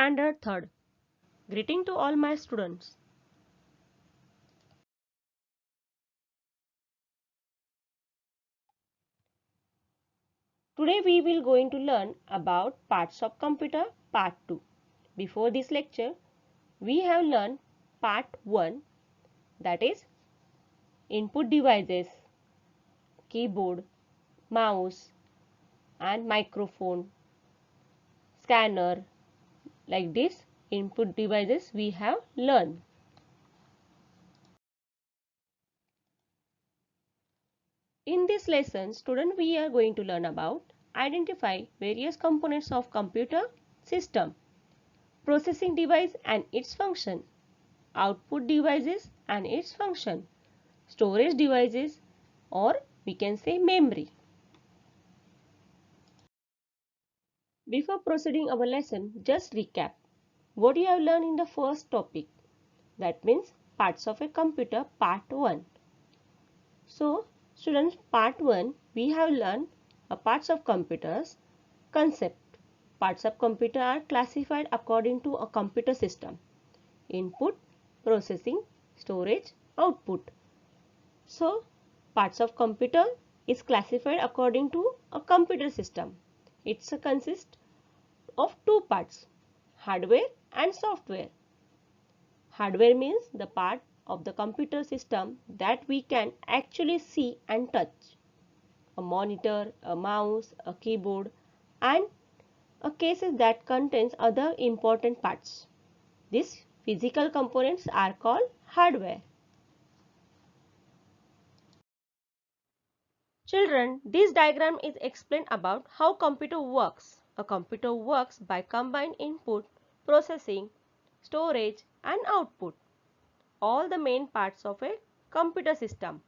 Standard 3rd. Greeting to all my students. Today we will going to learn about parts of computer part 2. Before this lecture, we have learned part 1, that is input devices, keyboard, mouse and microphone, scanner. Like this input devices we have learned. In this lesson, student, we are going to learn about identify various components of computer system, processing device and its function, output devices and its function, storage devices, or we can say memory. Before proceeding our lesson, just recap what you have learned in the first topic. That means parts of a computer part 1. So students, part 1 we have learned parts of computers concept. Parts of computer are classified according to a computer system: input, processing, storage, output. So parts of computer is classified according to a computer system. It consists of two parts: hardware and software. Hardware means the part of the computer system that we can actually see and touch. A monitor, a mouse, a keyboard, and a cases that contains other important parts. These physical components are called hardware. Children, this diagram is explained about how computer works. A computer works by combined input, processing, storage and output. All the main parts of a computer system.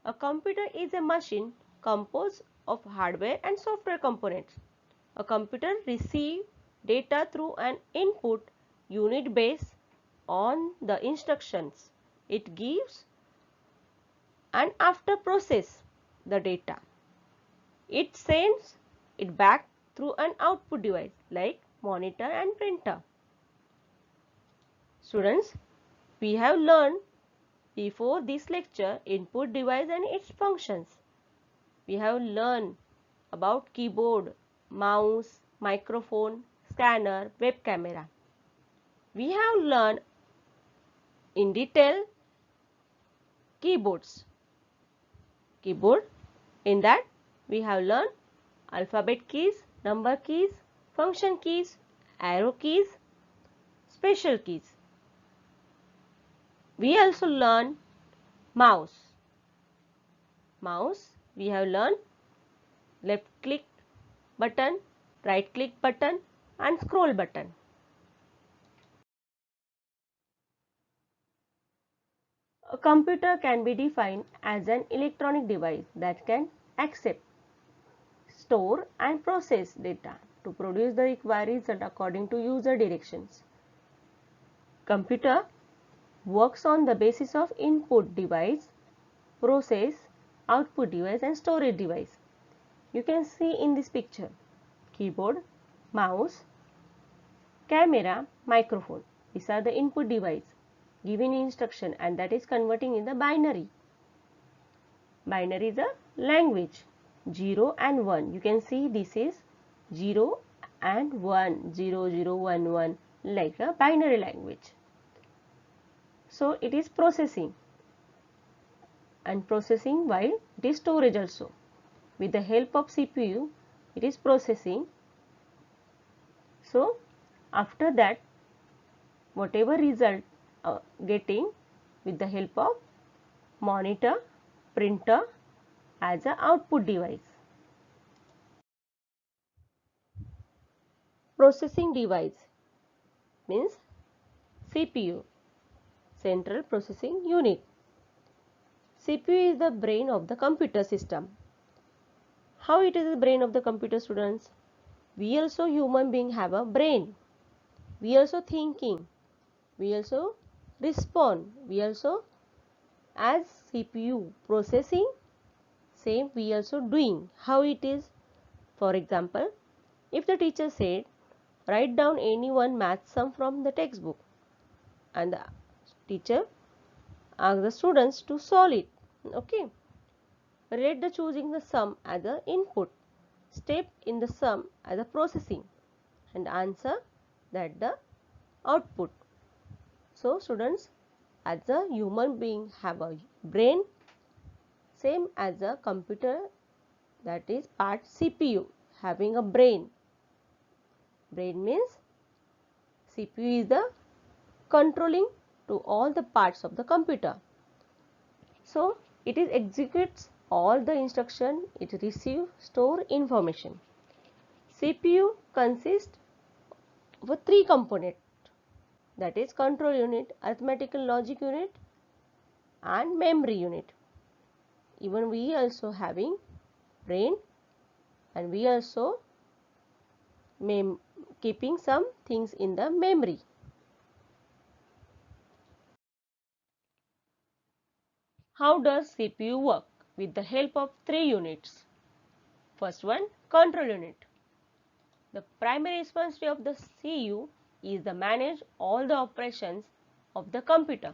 A computer is a machine composed of hardware and software components. A computer receives data through an input unit based on the instructions it gives, and after process the data, it sends it back through an output device like monitor and printer. Students, we have learned before this lecture input device and its functions. We have learned about keyboard, mouse, microphone, scanner, web camera. We have learned in detail keyboards. In that we have learned alphabet keys, number keys, function keys, arrow keys, special keys. We also learn mouse. We have learned left click button, right click button and scroll button. A computer can be defined as an electronic device that can accept, store and process data to produce the required result according to user directions. Computer works on the basis of input device, process, output device and storage device. You can see in this picture keyboard, mouse, camera, microphone. These are the input device given instruction, and that is converting in the binary. Binary is a language, 0 and 1. You can see this is 0 and 1, 0, 0, 1, 1, like a binary language. So it is processing, and processing while it is storage also. With the help of CPU, it is processing. So after that, whatever result getting with the help of monitor, printer as an output device. Processing device means CPU, Central Processing Unit. CPU is the brain of the computer system. How it is the brain of the computer, students? We also human being have a brain. We also thinking. We also respond. We also as CPU processing, same we also doing. How it is? For example, if the teacher said write down any one math sum from the textbook and the teacher asks the students to solve it. Okay. Rate the choosing the sum as the input, step in the sum as a processing, and answer that the output. So students, as a human being have a brain same as a computer, that is part CPU having a brain. Brain means CPU is the controlling to all the parts of the computer. So it is executes all the instruction, it receive, store information. CPU consists of three components, that is control unit, arithmetical logic unit and memory unit. Even we also having brain and we also keeping some things in the memory. How does CPU work? With the help of three units. First one, control unit. The primary responsibility of the CPU is to manage all the operations of the computer.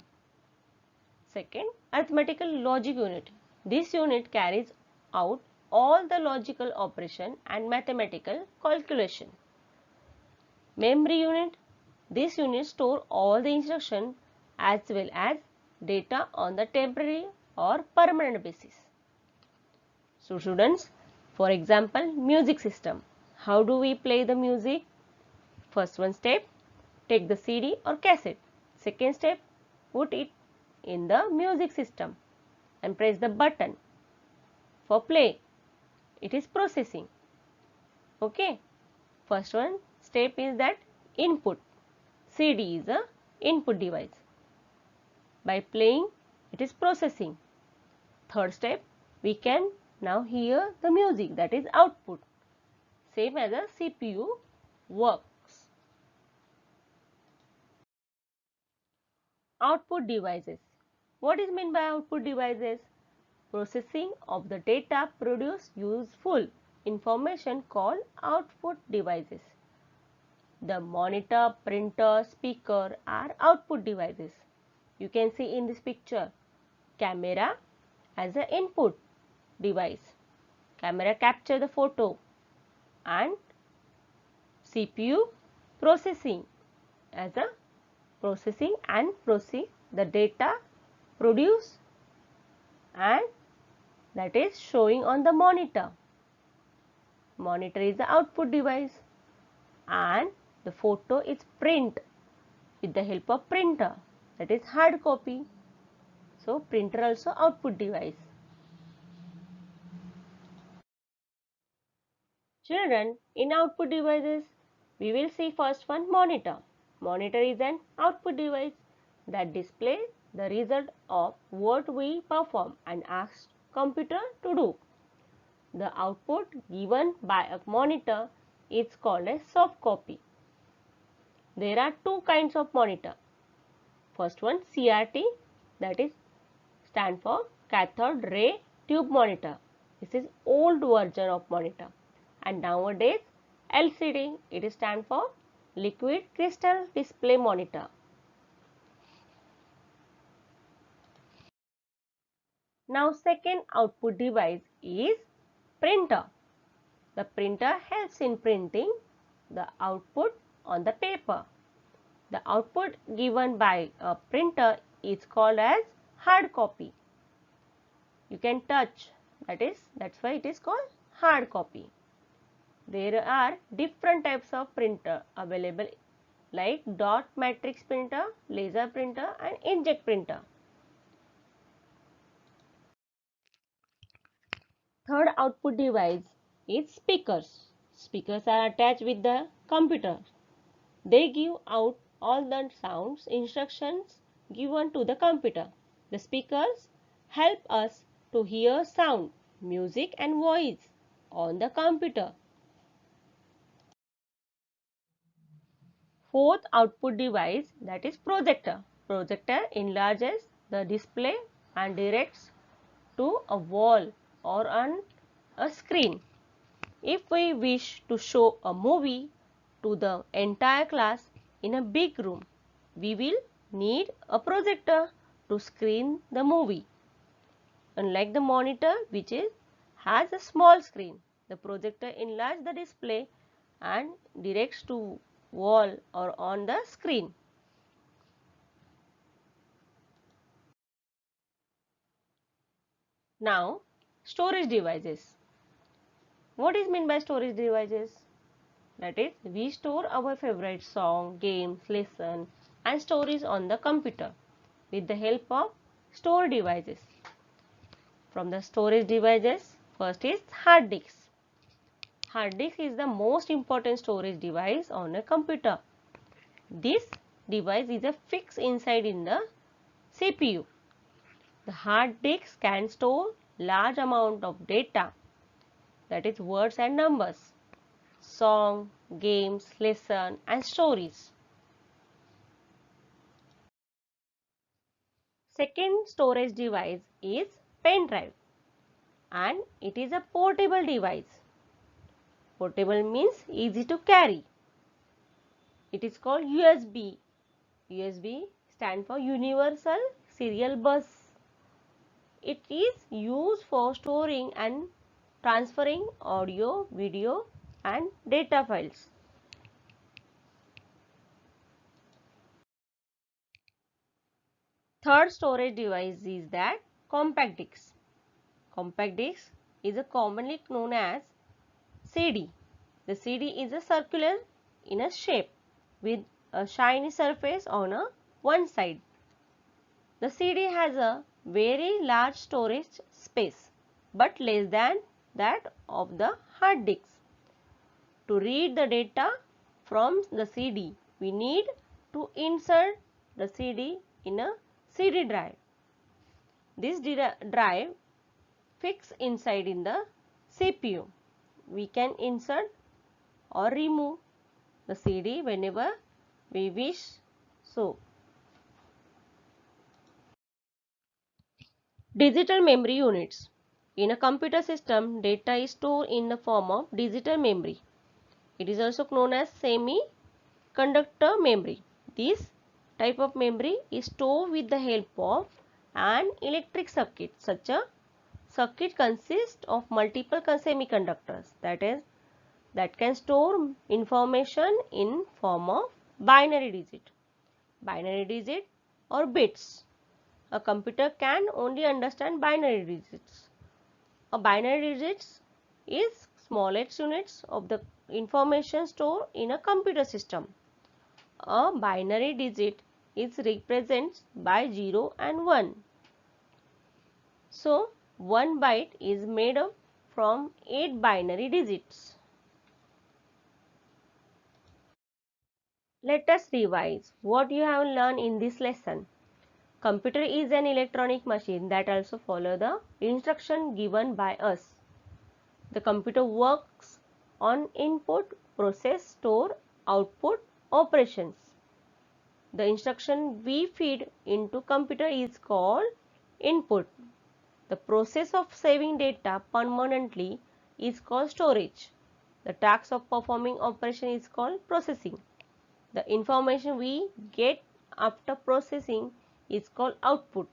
Second, arithmetical logic unit. This unit carries out all the logical operation and mathematical calculation. Memory unit. This unit stores all the instruction as well as data on the temporary or permanent basis. So students, for example, music system. How do we play the music? First one step, take the CD or cassette. Second step, put it in the music system and press the button for play. It is processing. Okay. First one step is that input. CD is a input device. By playing, it is processing. Third step, we can now hear the music, that is output. Same as a CPU works. Output devices. What is meant by output devices? Processing of the data produce useful information called output devices. The monitor, printer, speaker are output devices. You can see in this picture, camera as an input device. Camera capture the photo and CPU processing as a processing and process the data produced and that is showing on the monitor. Monitor is the output device and the photo is print with the help of printer, that is hard copy. So printer also output device. Children, in output devices, we will see first one monitor. Monitor is an output device that displays the result of what we perform and ask computer to do. The output given by a monitor is called a soft copy. There are two kinds of monitor. First one CRT, that is stand for cathode ray tube monitor. This is old version of monitor. And nowadays LCD, it is stand for liquid crystal display monitor. Now second output device is printer. The printer helps in printing the output on the paper. The output given by a printer is called as hard copy. You can touch, that's why it is called hard copy. There are different types of printer available like dot matrix printer, laser printer and inkjet printer. Third output device is speakers. Speakers are attached with the computer. They give out all the sounds instructions given to the computer. The speakers help us to hear sound, music and voice on the computer. Fourth output device, that is projector. Projector enlarges the display and directs to a wall or on a screen. If we wish to show a movie to the entire class in a big room, we will need a projector to screen the movie. Unlike the monitor, which has a small screen, the projector enlarges the display and directs to wall or on the screen. Now, storage devices. What is meant by storage devices? That is, we store our favorite song, games, lesson and stories on the computer with the help of store devices. From the storage devices, first is hard disk. Hard disk is the most important storage device on a computer. This device is a fixed inside in the CPU. The hard disk can store large amount of data, that is words and numbers, song, games, lesson and stories. Second storage device is pen drive, and it is a portable device. Portable means easy to carry. It is called USB. USB stands for Universal Serial Bus. It is used for storing and transferring audio, video and data files. Third storage device is that compact disc. Compact disc is commonly known as CD. The CD is a circular in a shape with a shiny surface on one side. The CD has a very large storage space but less than that of the hard disk. To read the data from the CD, we need to insert the CD in a CD drive. This drive fixed inside in the CPU. We can insert or remove the CD whenever we wish so. Digital memory units. In a computer system, data is stored in the form of digital memory. It is also known as semiconductor memory. This type of memory is stored with the help of an electric circuit. Such a circuit consists of multiple semiconductors, that can store information in form of binary digit or bits. A computer can only understand binary digits. A binary digits is smallest units of the information stored in a computer system. A binary digit is represented by 0 and 1. So, 1 byte is made up from 8 binary digits. Let us revise what you have learned in this lesson. Computer is an electronic machine that also follows the instruction given by us. The computer works on input, process, store, output, operations. The instruction we feed into computer is called input. The process of saving data permanently is called storage. The task of performing operation is called processing. The information we get after processing is called output.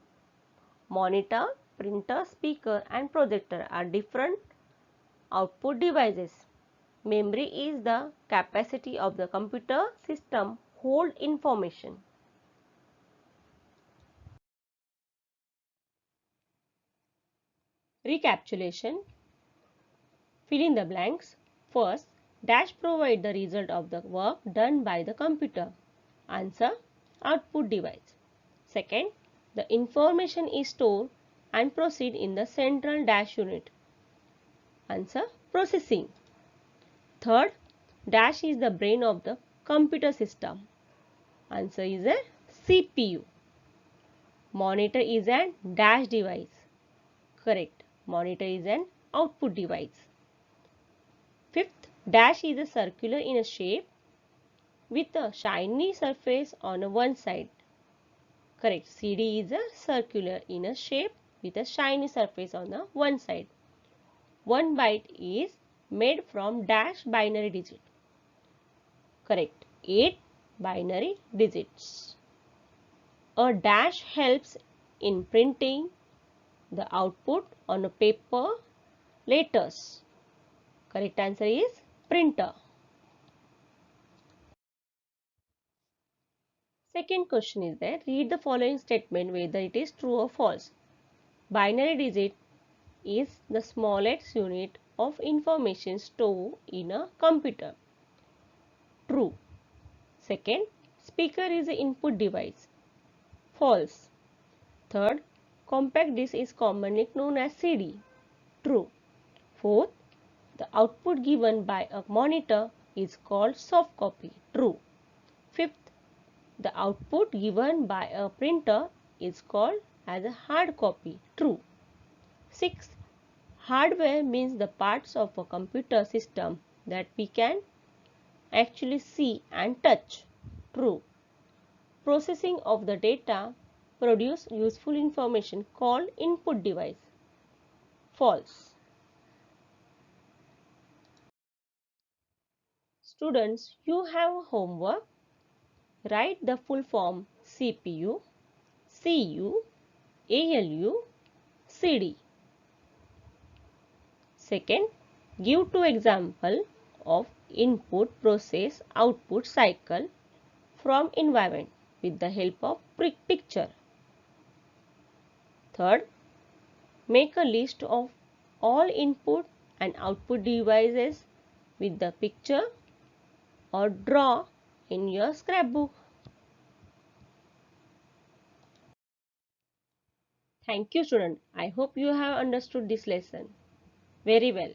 Monitor, printer, speaker and projector are different output devices. Memory is the capacity of the computer system hold information. Recapitulation. Fill in the blanks. First, dash provide the result of the work done by the computer. Answer, output device. Second, the information is stored and proceed in the central dash unit. Answer, processing. Third, dash is the brain of the computer system. Answer is a CPU. Monitor is a dash device. Correct. Monitor is an output device. Fifth, dash is a circular in a shape with a shiny surface on one side. Correct. CD is a circular in a shape with a shiny surface on the one side. 1 byte is made from dash binary digit. Correct. 8 binary digits. A dash helps in printing the output on a paper letters. Correct answer is printer. Second question is that read the following statement whether it is true or false. Binary digit is the smallest unit of information stored in a computer. True. Second, speaker is the input device. False. Third, compact disc is commonly known as CD. True. Fourth, the output given by a monitor is called soft copy. True. Fifth, the output given by a printer is called as a hard copy. True. Sixth, hardware means the parts of a computer system that we can actually see and touch. True. Processing of the data produce useful information called input device. False. Students, you have homework. Write the full form CPU, CU, ALU, CD. Second, give two examples of input, process, output cycle from environment with the help of picture. Third, make a list of all input and output devices with the picture or draw in your scrapbook. Thank you, student. I hope you have understood this lesson very well.